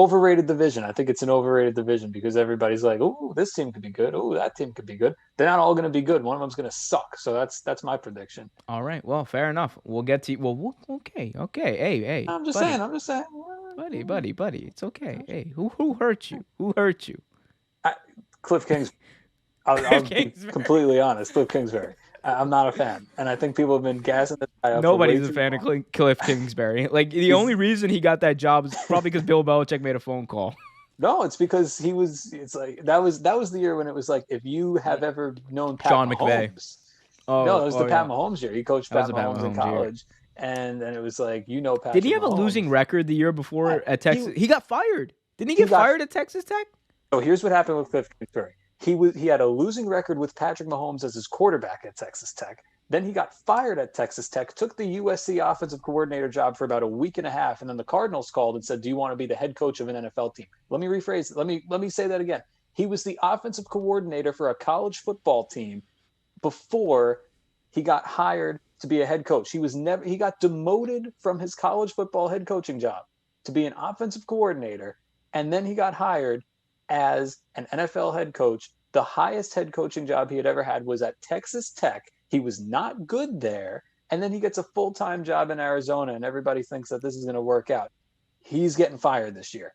overrated division. I think it's an overrated division because everybody's like, "Oh, this team could be good. Oh, that team could be good." They're not all going to be good. One of them's going to suck. So that's my prediction. All right. Well, fair enough. We'll get to okay, okay. Hey, I'm just saying. buddy, I'm just saying. buddy. It's okay. Hey, who hurt you? Who hurt you? I, Cliff Kings. I'll Cliff be Kingsbury. completely honest. Cliff Kingsbury. I'm not a fan, and I think people have been gassing this guy up for way Nobody's a too fan of long. Cliff Kingsbury. Like the He's only reason he got that job is probably because Bill Belichick made a phone call. No, it's because he was. It's like that was the year when it was like if you have ever known Pat Sean McVay. Mahomes. No, it Oh, was the oh Pat yeah. Mahomes year. He coached That was Pat a Pat Mahomes in Mahomes year. college, and it was like Did he Patrick have a Mahomes. losing record the year Yeah, before at he Texas? He got fired. Didn't he he get got. fired at Texas Tech? So here's what happened with Cliff Kingsbury. He had a losing record with Patrick Mahomes as his quarterback at Texas Tech. Then he got fired at Texas Tech, took the USC offensive coordinator job for about a week and a half, and then the Cardinals called and said, "Do you want to be the head coach of an NFL team?" Let me rephrase it. Let me say that again. He was the offensive coordinator for a college football team before he got hired to be a head coach. He got demoted from his college football head coaching job to be an offensive coordinator, and then he got hired as an NFL head coach. The highest head coaching job he had ever had was at Texas Tech. He was not good there, and then he gets a full-time job in Arizona, and everybody thinks that this is going to work out. He's getting fired this year.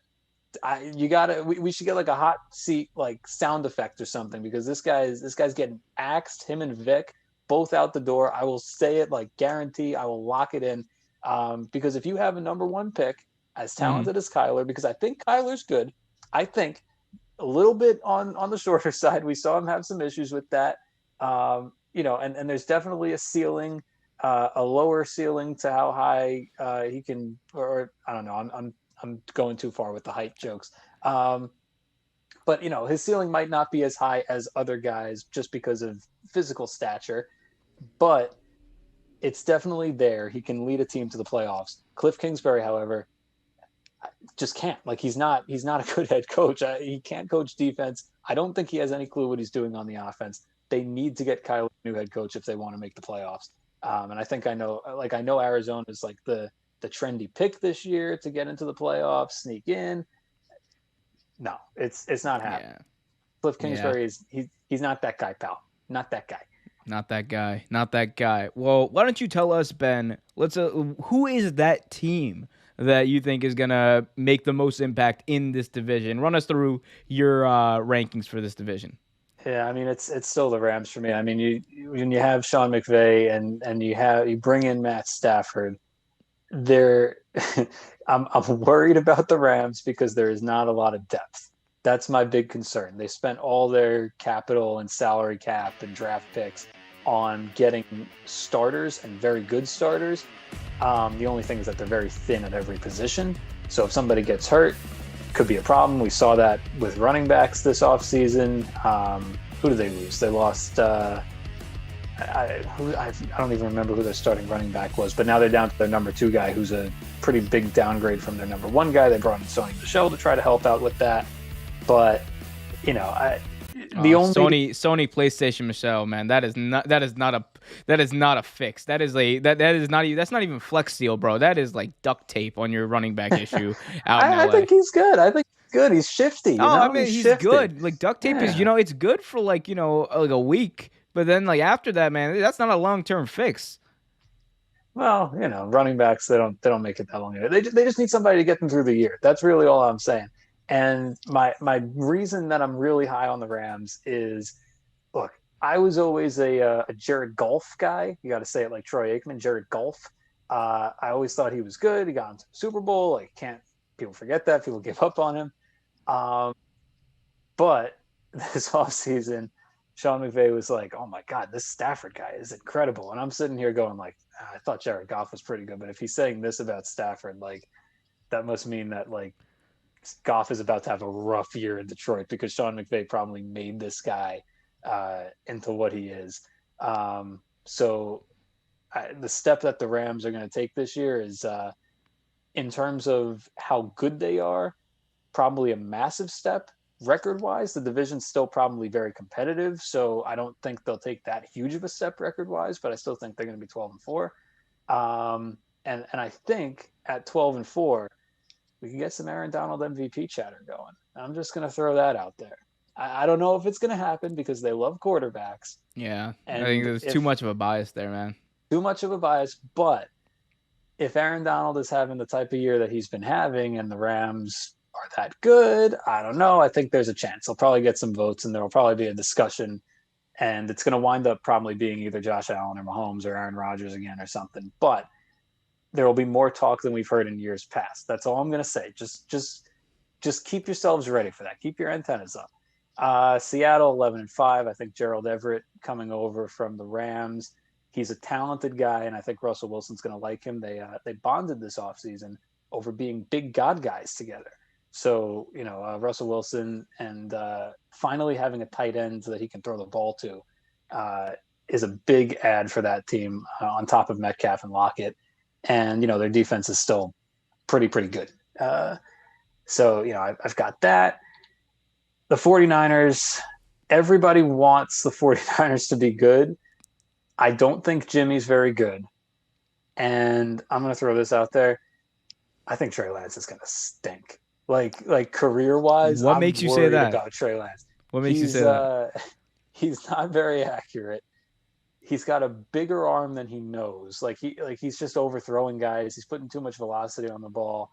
We should get like a hot seat like sound effect or something because this guy's getting axed. Him and Vic both out the door. I will say it like guarantee. I will lock it in because if you have a number one pick as Mm-hmm. talented as Kyler, because I think Kyler's good. I think a little bit on the shorter side. We saw him have some issues with that. And there's definitely a ceiling, a lower ceiling to how high he can. Or I don't know. I'm going too far with the height jokes. Um, but his ceiling might not be as high as other guys just because of physical stature, but it's definitely there. He can lead a team to the playoffs. Cliff Kingsbury, however, just can't. Like he's not a good head coach. He can't coach defense. I don't think he has any clue what he's doing on the offense. They need to get Kyler a new head coach if they want to make the playoffs. And I think I know Arizona is like the trendy pick this year to get into the playoffs, sneak in. No, it's not Yeah. happening. Cliff Yeah. Kingsbury he's not that guy, pal. Not that guy. Not that guy. Not that guy. Well, why don't you tell us, Ben? Who is that team that you think is gonna make the most impact in this division? Run us through your rankings for this division. Yeah, I mean it's still the Rams for me. I mean when you have Sean McVay and you bring in Matt Stafford, there I'm worried about the Rams because there is not a lot of depth. That's my big concern. They spent all their capital and salary cap and draft picks on getting starters and very good starters. The only thing is that they're very thin at every position. So if somebody gets hurt, could be a problem. We saw that with running backs this offseason. Who did they lose? They lost. I don't even remember who their starting running back was, but now they're down to their number two guy, who's a pretty big downgrade from their number one guy. They brought in Sony Michel to try to help out with that, but the only Sony PlayStation Michelle, man, that is not a fix. That is not even that's not even Flex Seal, bro. That is like duct tape on your running back issue out in I LA. think he's good. I think he's good. He's shifty. Oh, I He's mean, he's shifty. good. Like duct tape is, Yeah. it's good for like a week, but then like after that, man, that's not a long term fix. Well, running backs they don't make it that long. They just need somebody to get them through the year. That's really all I'm saying. And my reason that I'm really high on the Rams is, look, I was always a Jared Goff guy. You got to say it like Troy Aikman, Jared Goff. I always thought he was good. He got into the Super Bowl. Like, can't people forget that? People give up on him. Um, but this offseason, Sean McVay was like, "Oh my God, this Stafford guy is incredible." And I'm sitting here going like, I thought Jared Goff was pretty good, but if he's saying this about Stafford, like that must mean that like Goff is about to have a rough year in Detroit because Sean McVay probably made this guy into what he is. So the step that the Rams are going to take this year is, in terms of how good they are, probably a massive step. Record wise, the division's still probably very competitive. So I don't think they'll take that huge of a step record wise, but I still think they're going to be 12-4. And I think at 12-4, we can get some Aaron Donald MVP chatter going. I'm just going to throw that out there. I don't know if it's going to happen because they love quarterbacks, Yeah, I think and there's too if much of a bias there, man. too much of a bias, but if Aaron Donald is having the type of year that he's been having and the Rams are that good, I don't know. I think there's a chance. He'll probably get some votes and there will probably be a discussion. And it's going to wind up probably being either Josh Allen or Mahomes or Aaron Rodgers again or something. But there will be more talk than we've heard in years past. That's all I'm going to say. Just keep yourselves ready for that. Keep your antennas up. Seattle 11-5. I think Gerald Everett coming over from the Rams. He's a talented guy, and I think Russell Wilson's going to like him. They bonded this offseason over being big God guys together. So, Russell Wilson and finally having a tight end that he can throw the ball to is a big add for that team on top of Metcalf and Lockett. And, their defense is still pretty good. So, I've got that. The 49ers, everybody wants the 49ers to be good. I don't think Jimmy's very good. And I'm going to throw this out there. I think Trey Lance is going to stink. Like career-wise, What I'm makes you say worried that? about Trey Lance. What makes you say that? He's not very accurate. He's got a bigger arm than he knows. He's just overthrowing guys. He's putting too much velocity on the ball.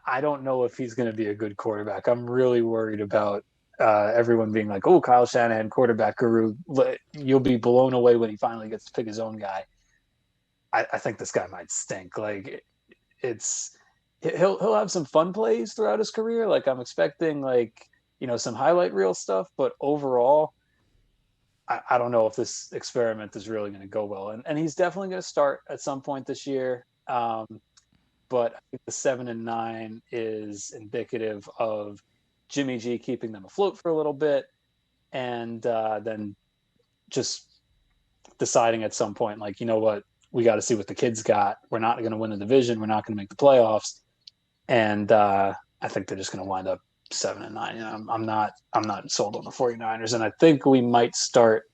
I don't know if he's going to be a good quarterback. I'm really worried about everyone being like, "Oh, Kyle Shanahan, quarterback guru." You'll be blown away when he finally gets to pick his own guy. I think this guy might stink. He'll have some fun plays throughout his career. I'm expecting some highlight reel stuff, but overall, I don't know if this experiment is really going to go well. And he's definitely going to start at some point this year. But I think the 7-9 is indicative of Jimmy G keeping them afloat for a little bit, and then just deciding at some point, you know what, we got to see what the kids got. We're not going to win the division. We're not going to make the playoffs. And I think they're just going to wind up 7-9. I'm not sold on the 49ers, and I think we might start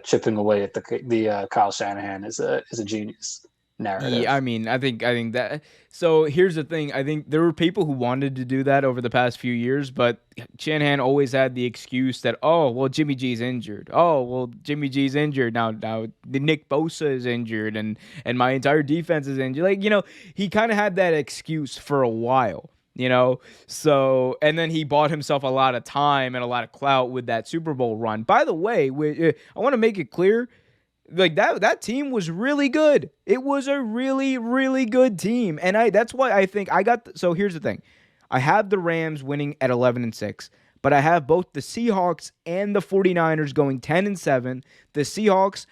chipping away at the Kyle Shanahan is a genius narrative. Yeah, I think that. So here's the thing. I think there were people who wanted to do that over the past few years, but Shanahan always had the excuse that, oh, well, Jimmy G's injured. Oh, well, Jimmy G's injured now. The Nick Bosa is injured, and my entire defense is injured. He kind of had that excuse for a while. So, and then he bought himself a lot of time and a lot of clout with that Super Bowl run. By the way, I want to make it clear, that team was really good. It was a really, really good team. And that's why I think so here's the thing. I have the Rams winning at 11-6, but I have both the Seahawks and the 49ers going 10-7. The Seahawks,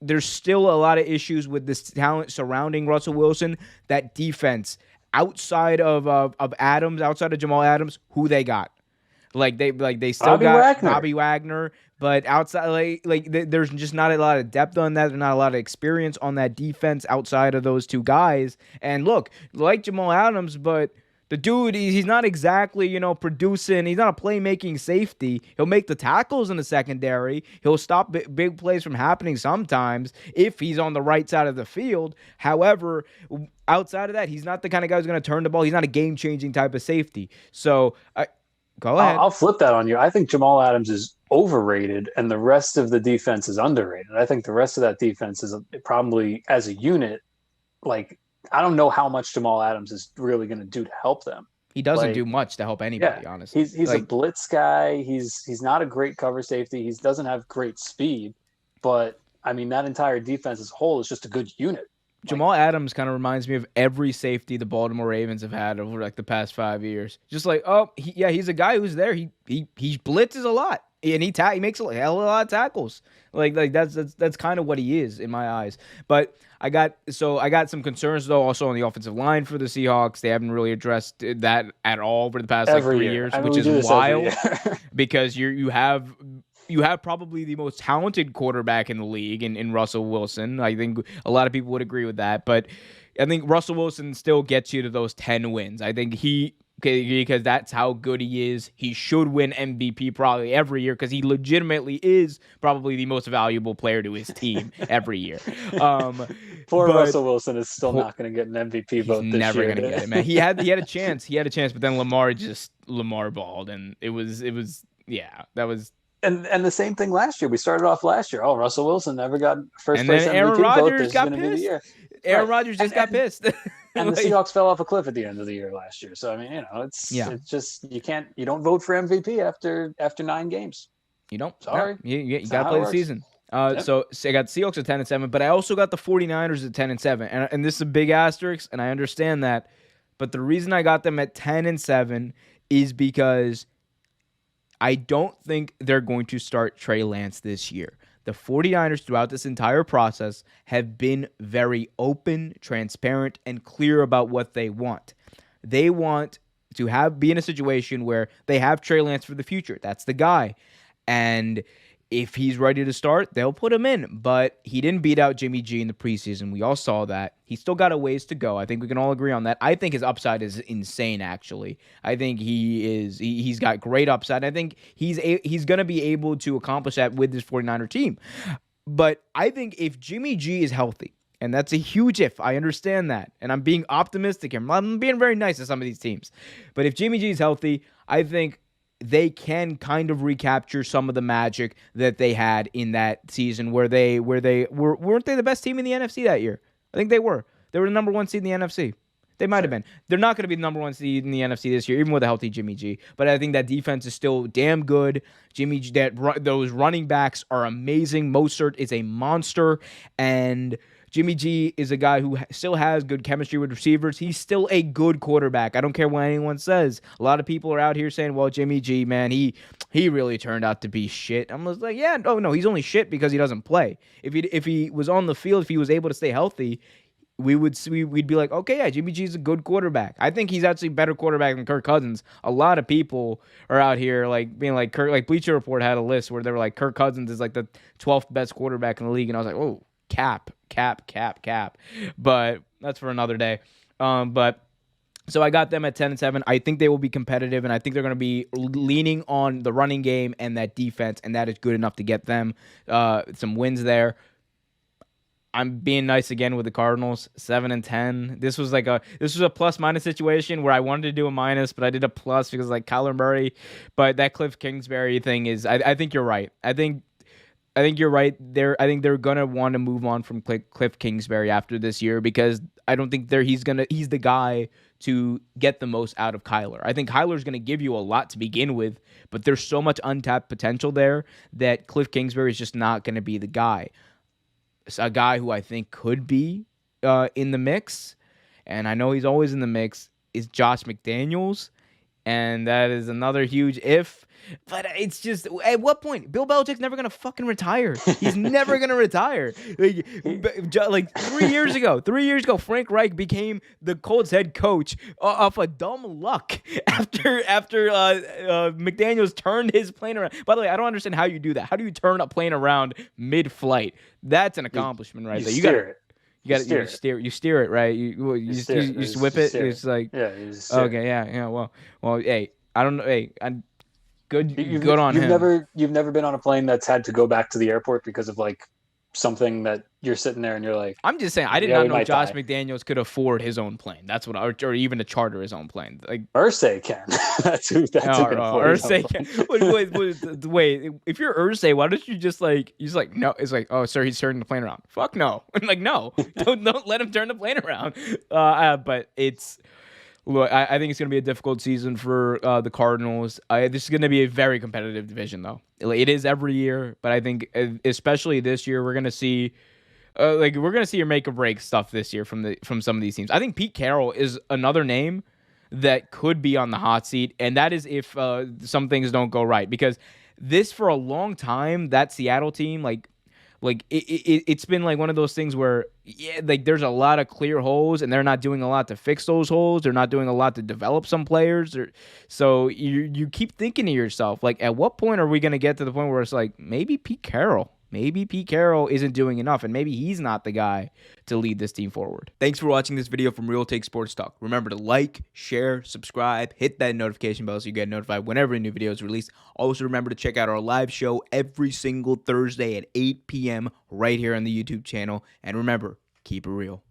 there's still a lot of issues with this talent surrounding Russell Wilson. That defense, outside of Adams, outside of Jamal Adams, who they got? They still got Bobby Wagner, but outside there's just not a lot of depth on that. There's not a lot of experience on that defense outside of those two guys. And look, like Jamal Adams, but the dude, he's not exactly, producing. He's not a playmaking safety. He'll make the tackles in the secondary. He'll stop big plays from happening sometimes if he's on the right side of the field. However, outside of that, he's not the kind of guy who's going to turn the ball. He's not a game-changing type of safety. So, go ahead. I'll flip that on you. I think Jamal Adams is overrated, and the rest of the defense is underrated. I think the rest of that defense is probably, as a unit, I don't know how much Jamal Adams is really going to do to help them. He doesn't do much to help anybody, honestly. He's a blitz guy. He's not a great cover safety. He doesn't have great speed, but that entire defense as a whole is just a good unit. Jamal Adams kind of reminds me of every safety the Baltimore Ravens have had over the past 5 years. Just he's a guy who's there. He blitzes a lot, and he makes a hell of a lot of tackles. That's kind of what he is in my eyes. But I got some concerns though also on the offensive line for the Seahawks. They haven't really addressed that at all over the past 3 years, which is wild because you have probably the most talented quarterback in the league in Russell Wilson. I think a lot of people would agree with that. But I think Russell Wilson still gets you to those 10 wins. I think he Okay, because that's how good he is. He should win MVP probably every year because he legitimately is probably the most valuable player to his team every year. Poor But Russell Wilson is still not going to get an MVP he's vote this never year. gonna get it, man. He had a chance. He had a chance, but then Lamar balled, and it was yeah, that was. And the same thing last year. We started off last year. Oh, Russell Wilson never got first And place then MVP Aaron vote. Rodgers This is got going to be the pissed. year. Aaron Right. Rodgers just got pissed. And Like, the Seahawks fell off a cliff at the end of the year last year. So I mean, it's just you don't vote for MVP after 9 games. You don't. Sorry. No, you got to play the season. Yep. So I got the Seahawks at 10-7, but I also got the 49ers at 10-7. And this is a big asterisk, and I understand that. But the reason I got them at 10-7 is because I don't think they're going to start Trey Lance this year. The 49ers throughout this entire process have been very open, transparent, and clear about what they want. They want to be in a situation where they have Trey Lance for the future. That's the guy. And if he's ready to start, they'll put him in. But he didn't beat out Jimmy G in the preseason. We all saw that. He's still got a ways to go. I think we can all agree on that. I think his upside is insane, actually. I think he's got great upside. I think he's going to be able to accomplish that with this 49er team. But I think if Jimmy G is healthy, and that's a huge if, I understand that. And I'm being optimistic. I'm being very nice to some of these teams. But if Jimmy G is healthy, I think they can kind of recapture some of the magic that they had in that season weren't they the best team in the NFC that year? I think they were. They were the number 1 seed in the NFC. They might have been. They're not going to be the number 1 seed in the NFC this year, even with a healthy Jimmy G. But I think that defense is still damn good. Jimmy G, those running backs are amazing. Mostert is a monster, and Jimmy G is a guy who still has good chemistry with receivers. He's still a good quarterback. I don't care what anyone says. A lot of people are out here saying, well, Jimmy G, man, he really turned out to be shit. I'm just like, yeah, no, he's only shit because he doesn't play. If he was on the field, if he was able to stay healthy, we'd be like, okay, yeah, Jimmy G's a good quarterback. I think he's actually a better quarterback than Kirk Cousins. A lot of people are out here like being like Bleacher Report had a list where they were like Kirk Cousins is like the 12th best quarterback in the league, and I was like, oh, cap. But that's for another day. So I got them at 10-7. I think they will be competitive, and I think they're going to be leaning on the running game and that defense, and that is good enough to get them some wins there. I'm being nice again with the Cardinals, 7-10. This was a plus-minus situation where I wanted to do a minus, but I did a plus because like Kyler Murray. But that Cliff Kingsbury thing is, I think you're right. I think you're right. I think they're gonna want to move on from Cliff Kingsbury after this year because I don't think he's the guy to get the most out of Kyler. I think Kyler's gonna give you a lot to begin with, but there's so much untapped potential there that Cliff Kingsbury is just not gonna be the guy. It's a guy who I think could be in the mix, and I know he's always in the mix, is Josh McDaniels, and that is another huge if. But it's just, at what point? Bill Belichick's never going to fucking retire. He's never going to retire. Like 3 years ago, Frank Reich became the Colts head coach off of dumb luck after McDaniels turned his plane around. By the way, I don't understand how you do that. How do you turn a plane around mid-flight? That's an accomplishment right there. You steer it, right? You just whip it. It's like, yeah, you just steer okay, yeah. Well, hey, I don't know. Hey, good on him. You've never been on a plane that's had to go back to the airport because of like something that you're sitting there and you're like, I'm just saying, I did not know Josh McDaniels could afford his own plane. That's what, or even to charter his own plane. Like Irsay can. That's who can afford Irsay can. Wait, if you're Irsay, why don't you just like, no, it's like, oh, sir, he's turning the plane around. Fuck no. Like, no, don't let him turn the plane around. But it's, look, I think it's going to be a difficult season for the Cardinals. This is going to be a very competitive division, though. It is every year, but I think especially this year, we're going to see your make or break stuff this year from some of these teams. I think Pete Carroll is another name that could be on the hot seat, and that is if some things don't go right. Because this, for a long time, that Seattle team, it's been like one of those things where, yeah, like there's a lot of clear holes and they're not doing a lot to fix those holes. They're not doing a lot to develop some players. So you keep thinking to yourself, like, at what point are we going to get to the point where it's like, maybe Pete Carroll? maybe Pete Carroll isn't doing enough, and maybe he's not the guy to lead this team forward. Thanks for watching this video from Real Take Sports Talk. Remember to like, share, subscribe, hit that notification bell so you get notified whenever a new video is released. Also, remember to check out our live show every single Thursday at 8 p.m. right here on the YouTube channel. And remember, keep it real.